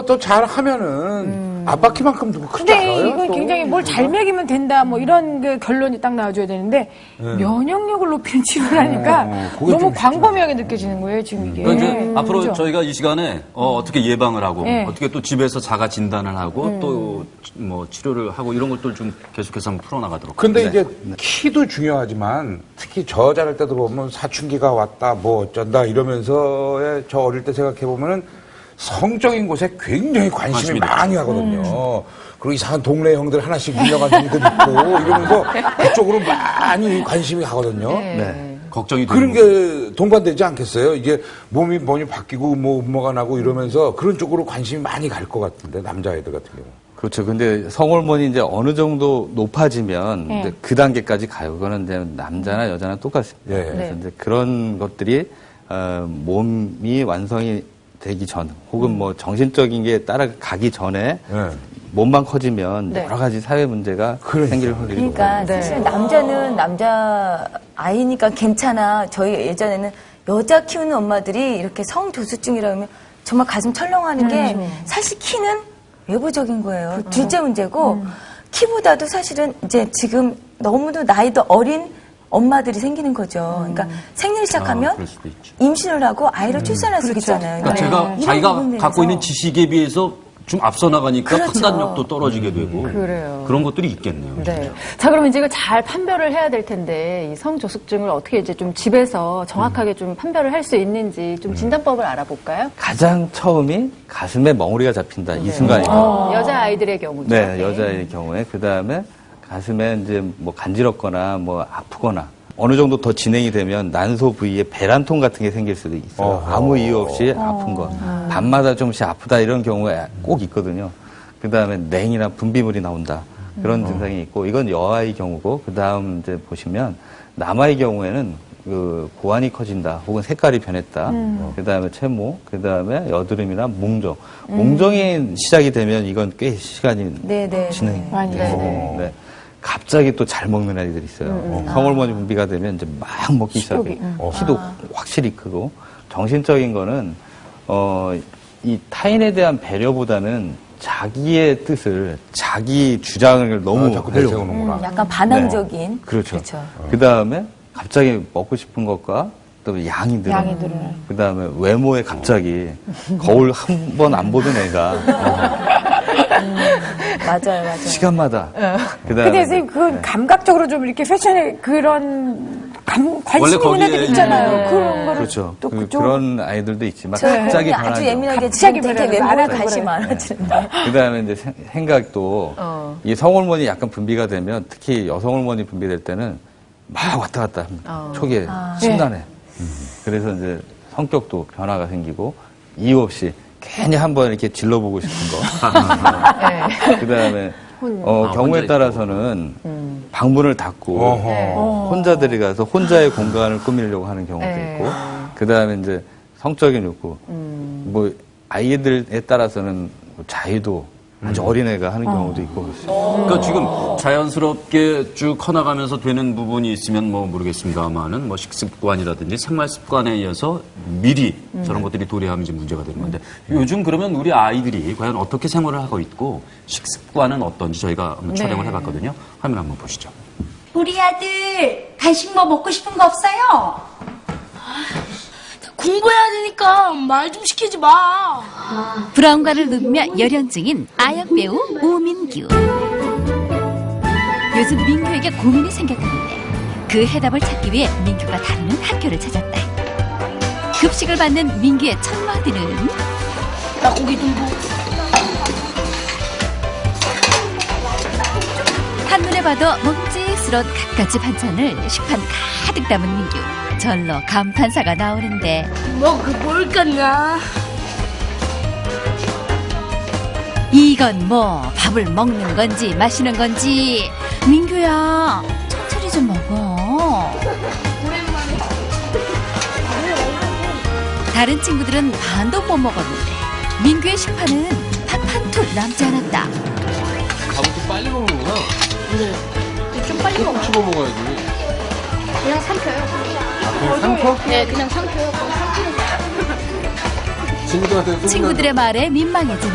더 잘하면은 아빠 키만큼 누구 크지 않아요? 근데 이건 또. 굉장히 뭘 잘 먹이면 된다 뭐 이런 그 결론이 딱 나와줘야 되는데 면역력을 높이는 치료를 하니까 그게 너무 좀 광범위하게 느껴지는 거예요 지금 이게. 그러니까 이제 앞으로 그죠? 저희가 이 시간에 어떻게 예방을 하고 네. 어떻게 또 집에서 자가 진단을 하고 또 뭐 치료를 하고 이런 것들 좀 계속해서 한번 풀어나가도록. 근데 네. 이제 키도 중요하지만 특히 저 자랄 때도 보면 사춘기가 왔다 뭐 어쩐다 이러면서의 저 어릴 때 생각해 보면은 성적인 곳에 굉장히 관심이 많이 가거든요. 그리고 이상한 동네 형들 하나씩 유명한 형들 있고 이러면서 그쪽으로 많이 관심이 가거든요. 네. 걱정이 그런 되는 게 동반되지 않겠어요? 이게 몸이 바뀌고 뭐 음모가 나고 이러면서 그런 쪽으로 관심이 많이 갈 것 같은데 남자애들 같은 경우. 그렇죠. 근데 성호르몬이 이제 어느 정도 높아지면 이제 그 단계까지 가요. 그거는 이제 남자나 여자나 똑같습니다. 예. 그래서 이제 그런 것들이 몸이 완성이 되기 전, 혹은 뭐 정신적인 게 따라가기 전에 몸만 커지면 여러 가지 사회 문제가 생길 확률이 그러니까 높아요. 사실 남자는 남자 아이니까 괜찮아. 저희 예전에는 여자 키우는 엄마들이 이렇게 성조수증이라 하면 정말 가슴 철렁하는 게 사실 키는 외부적인 거예요. 둘째 문제고 키보다도 사실은 이제 지금 너무도 나이도 어린 엄마들이 생기는 거죠. 그러니까 생리를 시작하면 그럴 수도 있죠. 임신을 하고 아이를 출산할 수 있잖아요. 그러니까 제가 이런 자기가 부분들에서. 갖고 있는 지식에 비해서 좀 앞서 나가니까 그렇죠. 판단력도 떨어지게 되고 그래요. 그런 것들이 있겠네요. 네. 자, 그럼 이제 이거 잘 판별을 해야 될 텐데, 이 성조숙증을 어떻게 이제 좀 집에서 정확하게 좀 판별을 할 수 있는지 좀 진단법을 알아볼까요? 가장 처음이 가슴에 멍우리가 잡힌다. 이 순간이에요. 여자아이들의 경우죠. 네, 여자의 경우에. 그 다음에 가슴에 이제 뭐 간지럽거나 뭐 아프거나 어느 정도 더 진행이 되면 난소 부위에 배란통 같은 게 생길 수도 있어요. 아무 이유 없이 아픈 거. 밤마다 좀씩 아프다 이런 경우가 꼭 있거든요. 그 다음에 냉이나 분비물이 나온다. 그런 증상이 있고, 이건 여아의 경우고, 그 다음 이제 보시면 남아의 경우에는 그 고환이 커진다, 혹은 색깔이 변했다. 그 다음에 채모, 그 다음에 여드름이나 몽정. 몽정이 시작이 되면 이건 꽤 시간이 진행이 돼요. 네. 갑자기 또 잘 먹는 아이들이 있어요. 성호르몬이 분비가 되면 이제 막 먹기 시작해요. 키도 확실히 크고, 정신적인 거는 이 타인에 대한 배려보다는 자기의 뜻을, 자기 주장을 너무 자꾸 하려고 내세우는구나. 약간 반항적인. 그렇죠. 그 다음에 갑자기 먹고 싶은 것과 또 양이 늘어. 그 다음에 외모에 갑자기 거울 한 번 안 보던 애가 맞아요. 시간마다. 근데 선생님 그 감각적으로 좀 이렇게 패션에 그런 관심 있는 거기에 애들 있잖아요. 있는 그런 거를 그렇죠. 또 그쪽 그런 아이들도 있지만 저 갑자기 아주 변하죠. 예민하게 갑자기 되게 변하죠. 외모에 알아서 관심이 그래. 많아지는데. 그 다음에 이제 생각도 이 성호르몬이 약간 분비가 되면, 특히 여성호르몬이 분비될 때는 막 왔다 갔다 합니다. 초기에 심란해. 그래서 이제 성격도 변화가 생기고, 이유 없이 괜히 한번 이렇게 질러보고 싶은 거. 그 다음에 경우에 혼자 따라서는 방문을 닫고 혼자 들어가서 혼자의 공간을 꾸미려고 하는 경우도 있고, 그 다음에 이제 성적인 욕구, 뭐 아이들에 따라서는 자유도 아주 어린애가 하는 경우도 있고 그렇습니다. 그러니까 지금 자연스럽게 쭉 커나가면서 되는 부분이 있으면 뭐 모르겠습니다만은 뭐 식습관이라든지 생활 습관에 의해서 미리 저런 것들이 도래하면 이제 문제가 되는 건데, 요즘 그러면 우리 아이들이 과연 어떻게 생활을 하고 있고 식습관은 어떤지 저희가 한번 촬영을 해봤거든요. 화면 한번 보시죠. 우리 아들 간식 뭐 먹고 싶은 거 없어요? 공부해야 되니까 말 좀 시키지 마. 브라운관을 누비며 열연증인 아역 배우 우민규. 요즘 민규에게 고민이 생겼다는데 그 해답을 찾기 위해 민규가 다니는 학교를 찾았다. 급식을 받는 민규의 첫 마디는 나 고기 들고. 한눈에 봐도 먹찍스러운 갖가지 반찬을 식판 가득 담은 민규. 절로 감탄사가 나오는데, 뭘 깠냐? 이건 뭐 밥을 먹는 건지 마시는 건지. 민규야, 천천히 좀 먹어. 다른 친구들은 반도 못 먹었는데 민규의 식판은 밥 한 톨 남지 않았다. 밥을 좀 빨리 먹는구나. 네. 좀 빨리 먹어. 씹어 먹어야지. 그냥 삼켜요. 그냥 삼켜? 네, 그냥 삼켜요. 친구들한테 친구들의 말에 민망해진